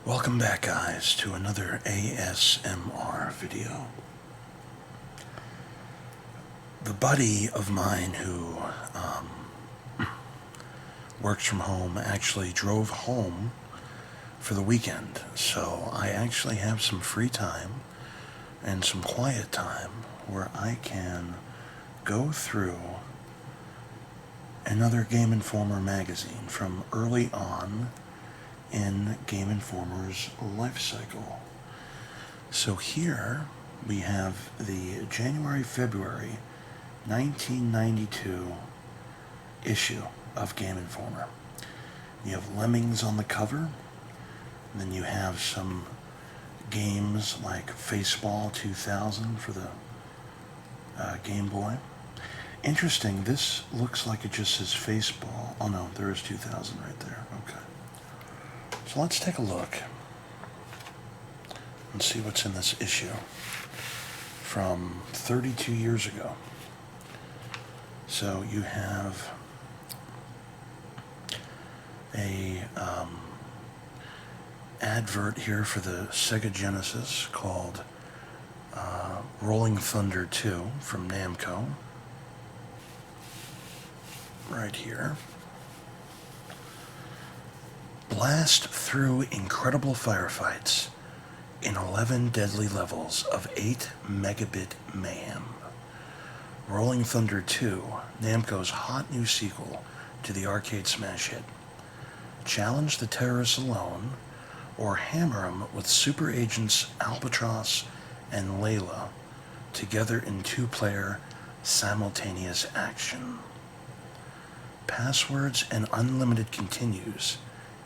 Welcome back, guys, to another ASMR video. The buddy of mine who works from home actually drove home for the weekend, so I actually have some free time and some quiet time where I can go through another Game Informer magazine from early on in Game Informer's life cycle. So here we have the January-February 1992 issue of Game Informer. You have Lemmings on the cover, and then you have some games like Faceball 2000 for the Game Boy. Interesting, this looks like it just says Faceball. Oh no, there is 2000 right there. Okay. So let's take a look and see what's in this issue from 32 years ago. So you have a advert here for the Sega Genesis called Rolling Thunder 2 from Namco. Right here. Blast through incredible firefights in 11 deadly levels of 8 megabit mayhem. Rolling Thunder 2, Namco's hot new sequel to the arcade smash hit. Challenge the terrorists alone, or hammer them with super agents Albatross and Layla together in two-player simultaneous action. Passwords and unlimited continues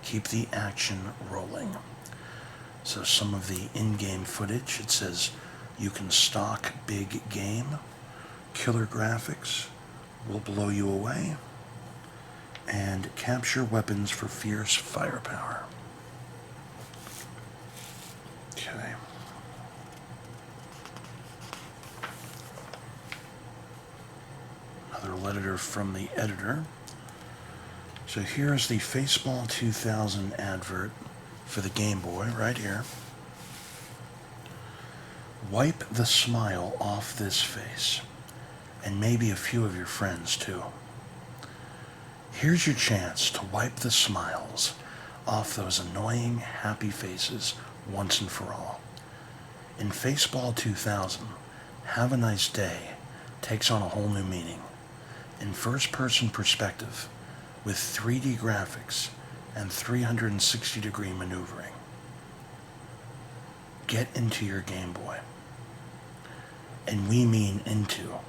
keep the action rolling. So some of the in-game footage, it says you can stock big game, killer graphics will blow you away, and capture weapons for fierce firepower. Okay. Another letter from the editor. So here's the Faceball 2000 advert for the Game Boy, right here. Wipe the smile off this face, and maybe a few of your friends too. Here's your chance to wipe the smiles off those annoying, happy faces once and for all. In Faceball 2000, Have a Nice Day takes on a whole new meaning. In first-person perspective, with 3D graphics and 360-degree maneuvering. Get into your Game Boy. And we mean into.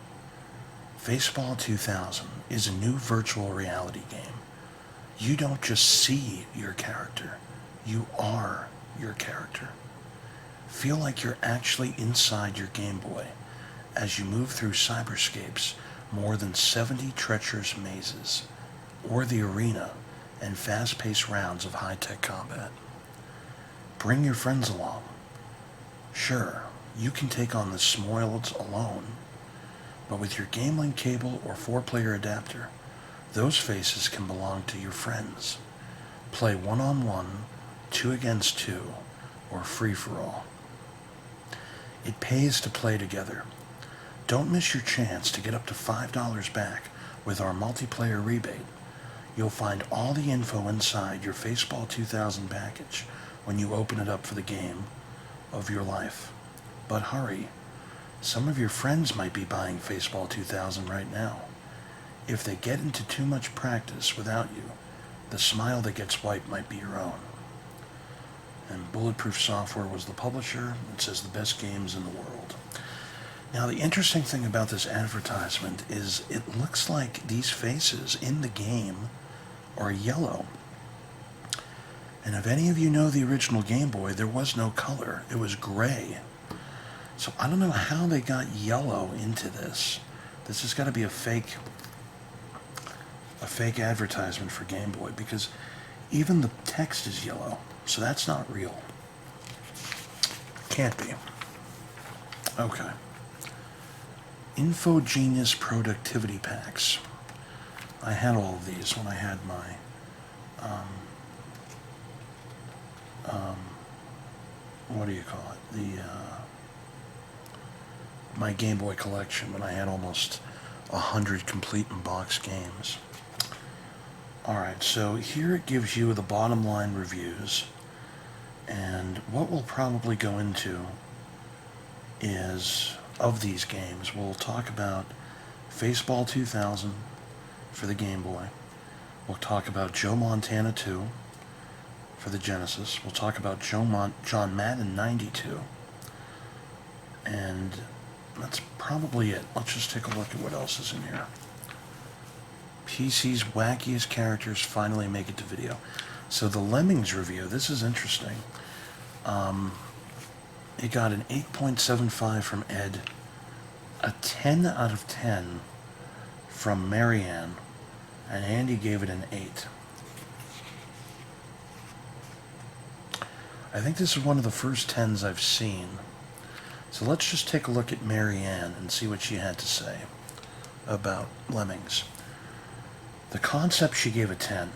Faceball 2000 is a new virtual reality game. You don't just see your character, you are your character. Feel like you're actually inside your Game Boy as you move through cyberscape's more than 70 treacherous mazes, or the arena and fast-paced rounds of high-tech combat. Bring your friends along. Sure, you can take on the Smoileds alone, but with your GameLink cable or 4-player adapter, those faces can belong to your friends. Play one-on-one, 2 against 2, or free-for-all. It pays to play together. Don't miss your chance to get up to $5 back with our multiplayer rebate. You'll find all the info inside your Faceball 2000 package when you open it up for the game of your life. But hurry, some of your friends might be buying Faceball 2000 right now. If they get into too much practice without you, the smile that gets wiped might be your own. And Bulletproof Software was the publisher. It says the best games in the world. Now, the interesting thing about this advertisement is it looks like these faces in the game are yellow. And if any of you know the original Game Boy, there was no color. It was gray. So I don't know how they got yellow into this. This has got to be a fake advertisement for Game Boy, because even the text is yellow. So that's not real. Can't be. Okay. Infogenius productivity packs. I had all of these when I had my what do you call it? My Game Boy collection when I had almost 100 complete in box games. Alright, so here it gives you the bottom line reviews, and what we'll probably go into is, of these games, we'll talk about Faceball 2000 for the Game Boy. We'll talk about Joe Montana 2 for the Genesis. We'll talk about John Madden 92. And that's probably it. Let's just take a look at what else is in here. PC's wackiest characters finally make it to video. So the Lemmings review, this is interesting. It got an 8.75 from Ed, a 10 out of 10 from Marianne, and Andy gave it an 8. I think this is one of the first 10s I've seen. So let's just take a look at Marianne and see what she had to say about Lemmings. The concept, she gave a 10.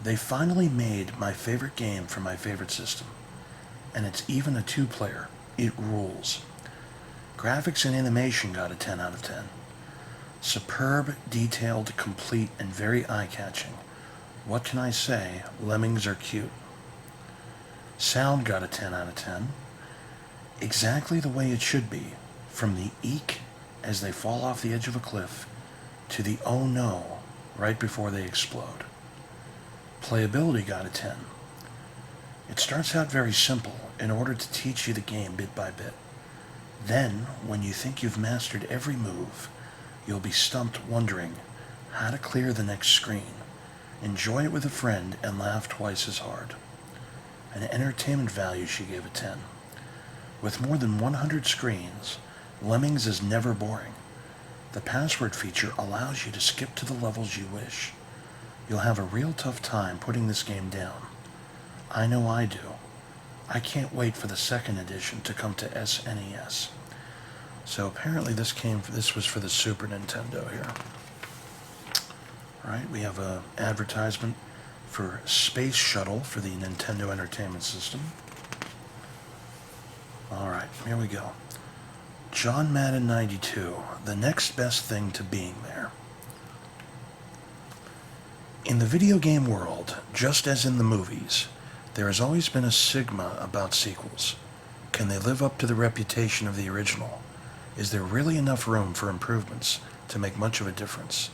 They finally made my favorite game for my favorite system. And it's even a 2-player. It rules. Graphics and animation got a 10 out of 10. Superb, detailed, complete, and very eye-catching. What can I say? Lemmings are cute. Sound got a 10 out of 10. Exactly the way it should be. From the eek as they fall off the edge of a cliff to the oh no right before they explode. Playability got a 10. It starts out very simple in order to teach you the game bit by bit. Then, when you think you've mastered every move, you'll be stumped wondering how to clear the next screen, enjoy it with a friend, and laugh twice as hard. An entertainment value, she gave a 10. With more than 100 screens, Lemmings is never boring. The password feature allows you to skip to the levels you wish. You'll have a real tough time putting this game down. I know I do. I can't wait for the second edition to come to SNES. So apparently this was for the Super Nintendo here. Right, we have an advertisement for Space Shuttle for the Nintendo Entertainment System. Alright, here we go. John Madden 92, the next best thing to being there. In the video game world, just as in the movies, there has always been a stigma about sequels. Can they live up to the reputation of the original? Is there really enough room for improvements to make much of a difference?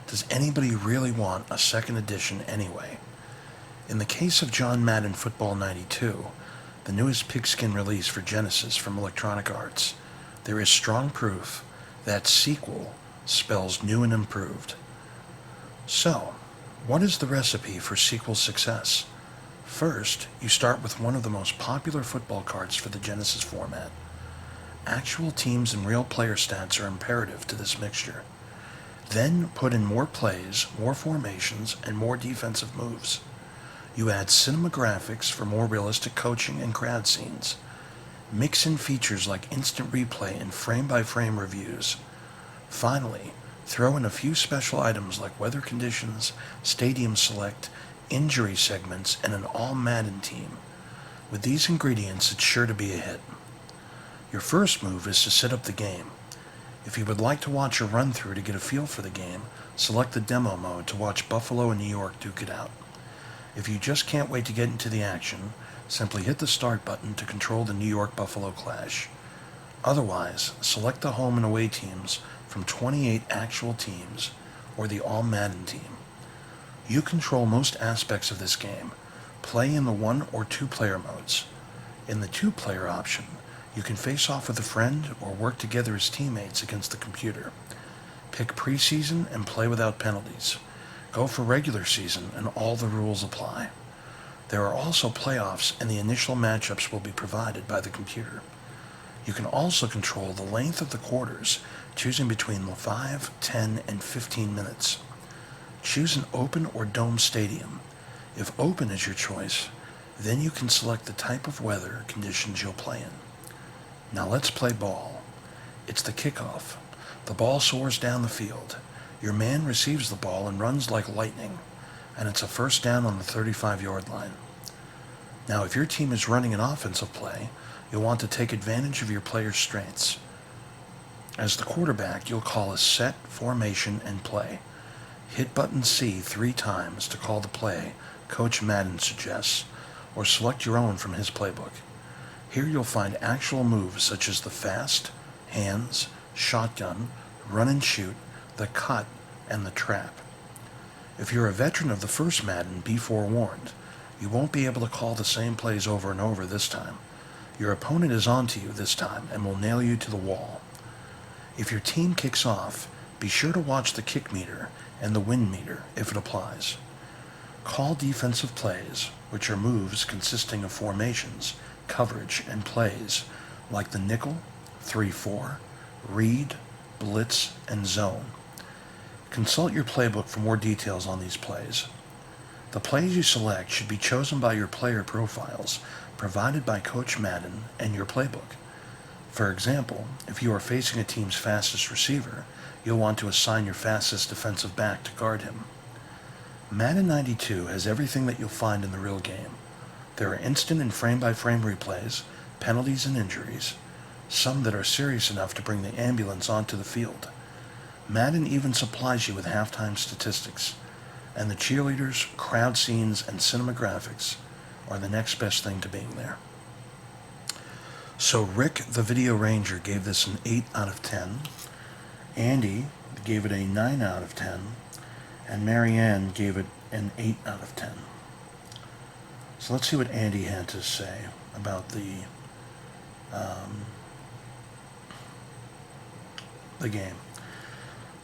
Does anybody really want a second edition anyway? In the case of John Madden Football 92, the newest pigskin release for Genesis from Electronic Arts, there is strong proof that sequel spells new and improved. So, what is the recipe for sequel success? First, you start with one of the most popular football cards for the Genesis format. Actual teams and real player stats are imperative to this mixture. Then put in more plays, more formations, and more defensive moves. You add cinema graphics for more realistic coaching and crowd scenes. Mix in features like instant replay and frame-by-frame reviews. Finally, throw in a few special items like weather conditions, stadium select, injury segments, and an all-Madden team. With these ingredients, it's sure to be a hit. Your first move is to set up the game. If you would like to watch a run-through to get a feel for the game, select the demo mode to watch Buffalo and New York duke it out. If you just can't wait to get into the action, simply hit the start button to control the New York-Buffalo clash. Otherwise, select the home and away teams from 28 actual teams, or the all-Madden team. You control most aspects of this game. Play in the 1 or 2 player modes. In the 2-player option, you can face off with a friend or work together as teammates against the computer. Pick preseason and play without penalties. Go for regular season and all the rules apply. There are also playoffs and the initial matchups will be provided by the computer. You can also control the length of the quarters, choosing between 5, 10, and 15 minutes. Choose an open or dome stadium. If open is your choice, then you can select the type of weather conditions you'll play in. Now let's play ball. It's the kickoff. The ball soars down the field. Your man receives the ball and runs like lightning, and it's a first down on the 35-yard line. Now if your team is running an offensive play, You'll want to take advantage of your player's strengths. As the quarterback, you'll call a set, formation, and play. Hit button C 3 times to call the play Coach Madden suggests, or select your own from his playbook. Here you'll find actual moves such as the fast, hands, shotgun, run and shoot, the cut, and the trap. If you're a veteran of the first Madden, be forewarned. You won't be able to call the same plays over and over this time. Your opponent is onto you this time and will nail you to the wall. If your team kicks off, be sure to watch the kick meter and the win meter if it applies. Call defensive plays, which are moves consisting of formations, coverage, and plays like the nickel, 3-4, read, blitz, and zone. Consult your playbook for more details on these plays. The plays you select should be chosen by your player profiles provided by Coach Madden and your playbook. For example, if you are facing a team's fastest receiver, you'll want to assign your fastest defensive back to guard him. Madden 92 has everything that you'll find in the real game. There are instant and frame-by-frame replays, penalties and injuries, some that are serious enough to bring the ambulance onto the field. Madden even supplies you with halftime statistics, and the cheerleaders, crowd scenes, and cinematographics are the next best thing to being there. So Rick, the Video Ranger, gave this an 8 out of 10. Andy gave it a 9 out of 10. And Marianne gave it an 8 out of 10. So let's see what Andy had to say about the game.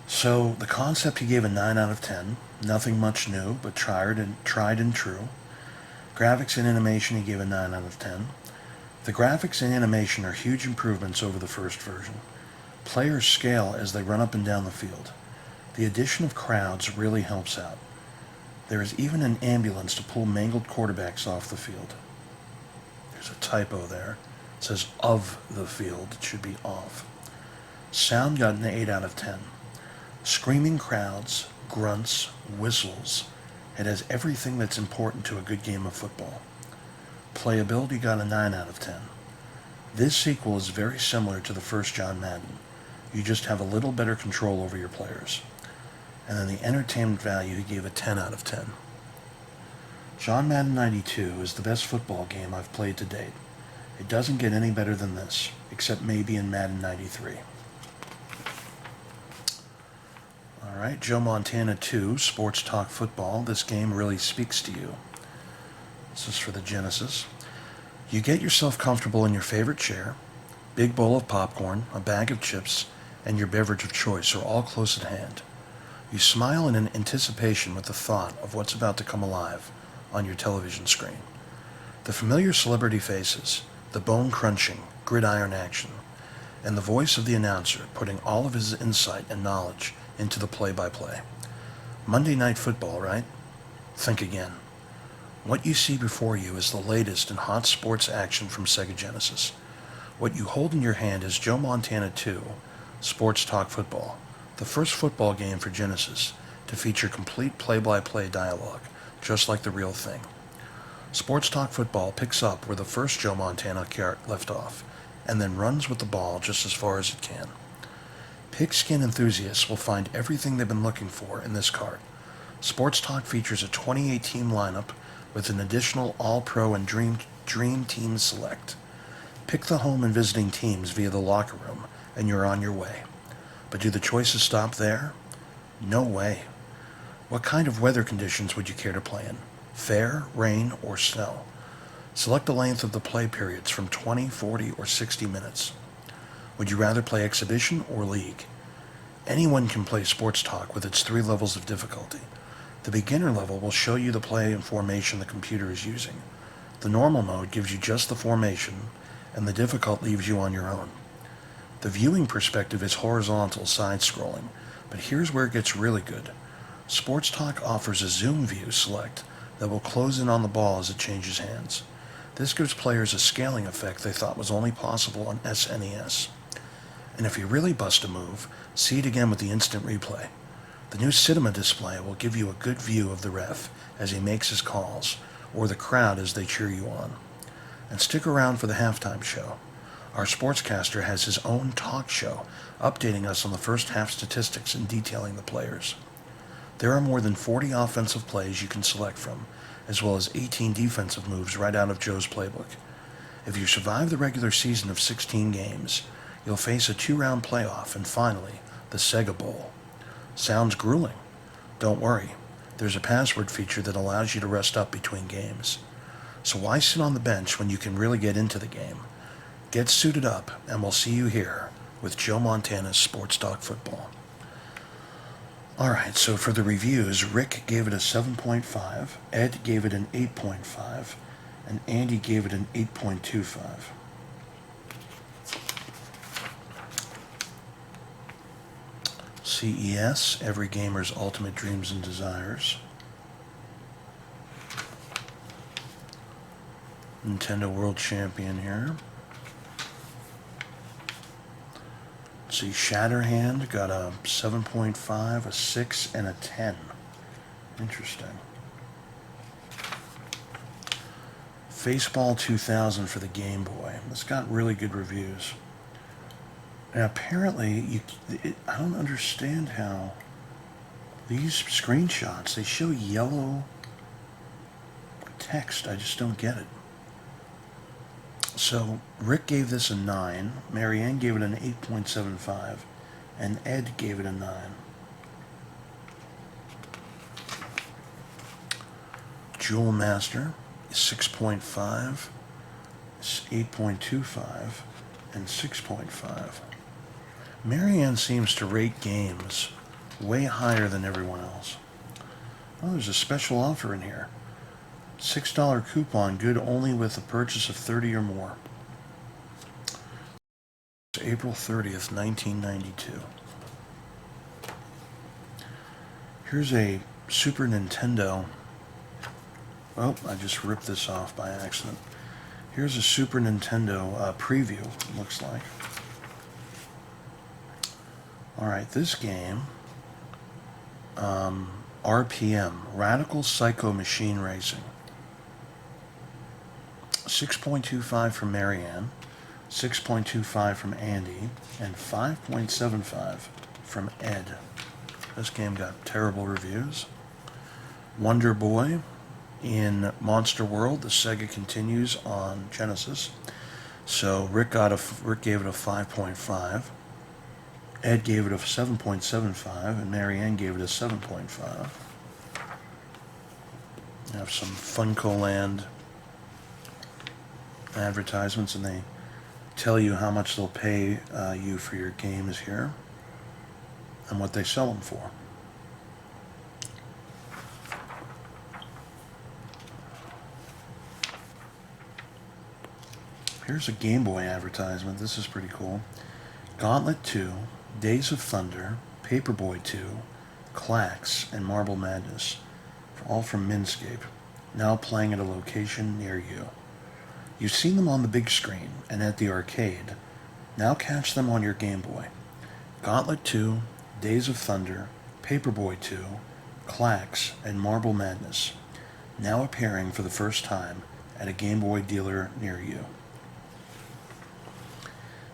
So the concept he gave a 9 out of 10. Nothing much new, but tried and true. Graphics and animation he gave a 9 out of 10. The graphics and animation are huge improvements over the first version. Players scale as they run up and down the field. The addition of crowds really helps out. There is even an ambulance to pull mangled quarterbacks off the field. There's a typo there. It says of the field. It should be off. Sound got an 8 out of 10. Screaming crowds, grunts, whistles. It has everything that's important to a good game of football. Playability got a 9 out of 10. This sequel is very similar to the first John Madden. You just have a little better control over your players. And then the entertainment value he gave a 10 out of 10. John Madden 92 is the best football game I've played to date. It doesn't get any better than this, except maybe in Madden 93. Alright, Joe Montana 2, Sports Talk Football. This game really speaks to you. This is for the Genesis. You get yourself comfortable in your favorite chair, big bowl of popcorn, a bag of chips, and your beverage of choice are all close at hand. You smile in anticipation with the thought of what's about to come alive on your television screen. The familiar celebrity faces, the bone-crunching, gridiron action, and the voice of the announcer putting all of his insight and knowledge into the play-by-play. Monday Night Football, right? Think again. What you see before you is the latest in hot sports action from Sega Genesis. What you hold in your hand is Joe Montana 2, Sports Talk Football, the first football game for Genesis to feature complete play-by-play dialogue, just like the real thing. Sports Talk Football picks up where the first Joe Montana cart left off, and then runs with the ball just as far as it can. Pigskin enthusiasts will find everything they've been looking for in this cart. Sports Talk features a 28-team lineup with an additional All-Pro and Dream Team select. Pick the home and visiting teams via the locker room, and you're on your way. But do the choices stop there? No way. What kind of weather conditions would you care to play in? Fair, rain, or snow? Select the length of the play periods from 20, 40, or 60 minutes. Would you rather play exhibition or league? Anyone can play Sports Talk with its 3 levels of difficulty. The beginner level will show you the play and formation the computer is using. The normal mode gives you just the formation, and the difficult leaves you on your own. The viewing perspective is horizontal side-scrolling, but here's where it gets really good. Sports Talk offers a zoom view select that will close in on the ball as it changes hands. This gives players a scaling effect they thought was only possible on SNES. And if you really bust a move, see it again with the instant replay. The new cinema display will give you a good view of the ref as he makes his calls, or the crowd as they cheer you on. And stick around for the halftime show. Our sportscaster has his own talk show, updating us on the first half statistics and detailing the players. There are more than 40 offensive plays you can select from, as well as 18 defensive moves right out of Joe's playbook. If you survive the regular season of 16 games, you'll face a 2-round playoff and finally, the Sega Bowl. Sounds grueling? Don't worry. There's a password feature that allows you to rest up between games. So why sit on the bench when you can really get into the game? Get suited up, and we'll see you here with Joe Montana's Sports Talk Football. Alright, so for the reviews, Rick gave it a 7.5, Ed gave it an 8.5, and Andy gave it an 8.25. CES, Every Gamer's Ultimate Dreams and Desires. Nintendo World Champion here. Let's see, Shatterhand got a 7.5, a 6, and a 10. Interesting. Faceball 2000 for the Game Boy. It's got really good reviews. And apparently, I don't understand how these screenshots, they show yellow text. I just don't get it. So, Rick gave this a 9, Marianne gave it an 8.75, and Ed gave it a 9. Jewel Master is 6.5, 8.25, and 6.5. Marianne seems to rate games way higher than everyone else. Oh, there's a special offer in here. $6 coupon, good only with a purchase of 30 or more. It's April 30th, 1992. Here's a Super Nintendo. Oh, I just ripped this off by accident. Here's a Super Nintendo preview, looks like. Alright, this game, RPM, Radical Psycho Machine Racing. 6.25 from Marianne, 6.25 from Andy, and 5.75 from Ed. This game got terrible reviews. Wonder Boy in Monster World, the Sega continues on Genesis. So Rick gave it a 5.5. Ed gave it a 7.75, and Marianne gave it a 7.5. I have some Funko Land advertisements, and they tell you how much they'll pay you for your games here and what they sell them for. Here's a Game Boy advertisement. This is pretty cool. Gauntlet 2, Days of Thunder, Paperboy 2, Clax, and Marble Madness, all from Minscape, now playing at a location near you. You've seen them on the big screen and at the arcade. Now catch them on your Game Boy. Gauntlet 2, Days of Thunder, Paperboy 2, Clax, and Marble Madness, now appearing for the first time at a Game Boy dealer near you.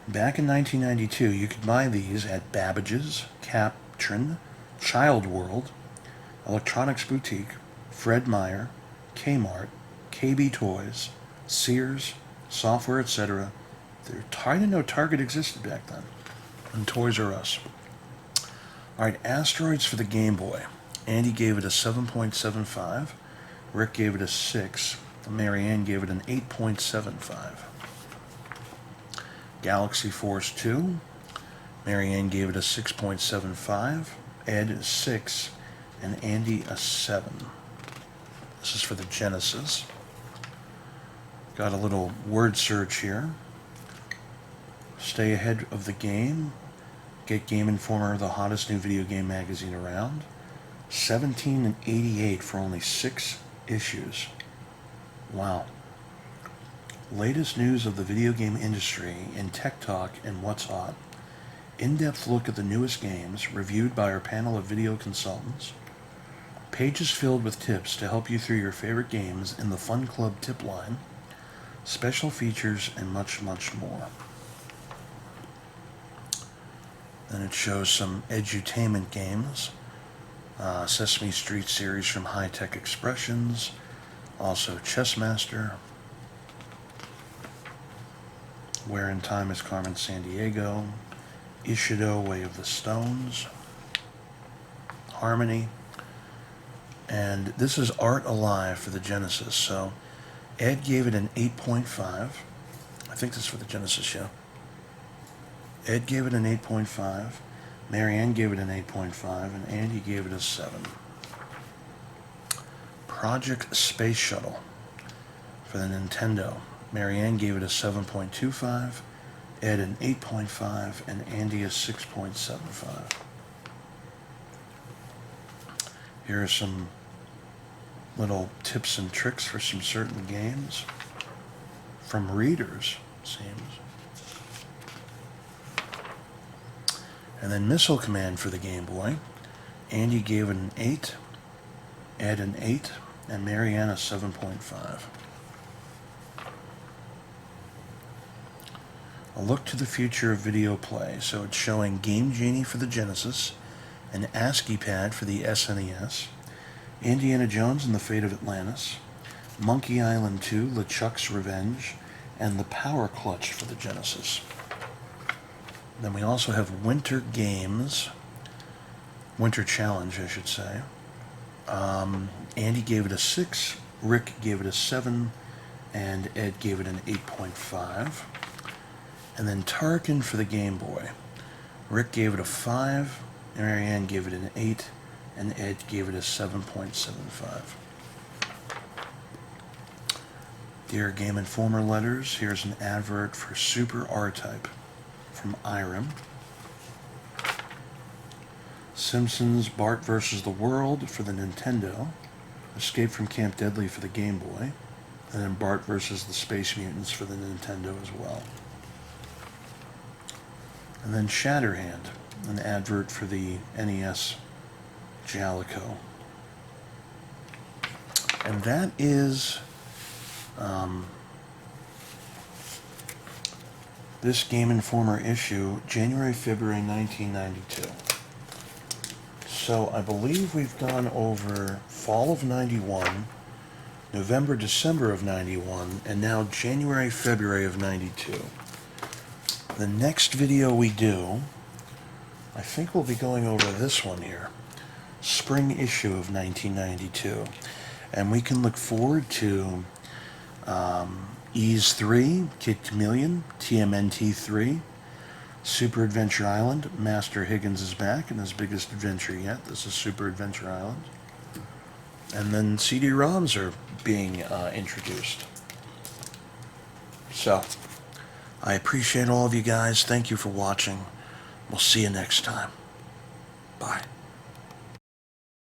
Back in 1992, you could buy these at Babbage's, Captron, Child World, Electronics Boutique, Fred Meyer, Kmart, KB Toys, Sears, Software, etc. I didn't know Target existed back then. And Toys R Us. Alright, Asteroids for the Game Boy. Andy gave it a 7.75. Rick gave it a 6. And Marianne gave it an 8.75. Galaxy Force 2. Marianne gave it a 6.75. Ed a 6. And Andy a 7. This is for the Genesis. Got a little word search here. Stay ahead of the game. Get Game Informer, the hottest new video game magazine around. $17.88 for only 6 issues. Wow. Latest news of the video game industry in Tech Talk and What's Hot. In-depth look at the newest games, reviewed by our panel of video consultants. Pages filled with tips to help you through your favorite games in the Fun Club tip line. special features, and much, much more. Then it shows some edutainment games. Sesame Street series from High Tech Expressions. Also Chessmaster. Where in Time is Carmen Sandiego. Ishido, Way of the Stones. Harmony. And this is Art Alive for the Genesis. So Ed gave it an 8.5. I think this is for the Genesis show. Ed gave it an 8.5. Marianne gave it an 8.5. And Andy gave it a 7. Project Space Shuttle for the Nintendo. Marianne gave it a 7.25. Ed an 8.5. And Andy a 6.75. Here are some little tips and tricks for some certain games from readers, it seems. And then Missile Command for the Game Boy. Andy gave it an 8, Ed an 8, and Marianne a 7.5. A look to the future of video play. So it's showing Game Genie for the Genesis, an ASCII pad for the SNES, Indiana Jones and the Fate of Atlantis, Monkey Island 2, LeChuck's Revenge, and the Power Clutch for the Genesis. Then we also have Winter Games, Winter Challenge, I should say. Andy gave it a 6, Rick gave it a 7, and Ed gave it an 8.5. And then Tarkin for the Game Boy. Rick gave it a 5, Marianne gave it an 8, and Ed gave it a 7.75. Dear Game Informer letters, here's an advert for Super R-Type from Irem. Simpsons Bart vs. the World for the Nintendo. Escape from Camp Deadly for the Game Boy. And then Bart vs. the Space Mutants for the Nintendo as well. And then Shatterhand, an advert for the NES Jalico. And that is this Game Informer issue, January, February 1992. So I believe we've gone over fall of 91, November, December of 91, and now January, February of 92. The next video we do, I think we'll be going over this one here, spring issue of 1992. And we can look forward to Ys 3, Kid Chameleon, TMNT 3, Super Adventure Island, Master Higgins is back in his biggest adventure yet. This is Super Adventure Island. And then CD-ROMs are being introduced. So, I appreciate all of you guys. Thank you for watching. We'll see you next time. Bye.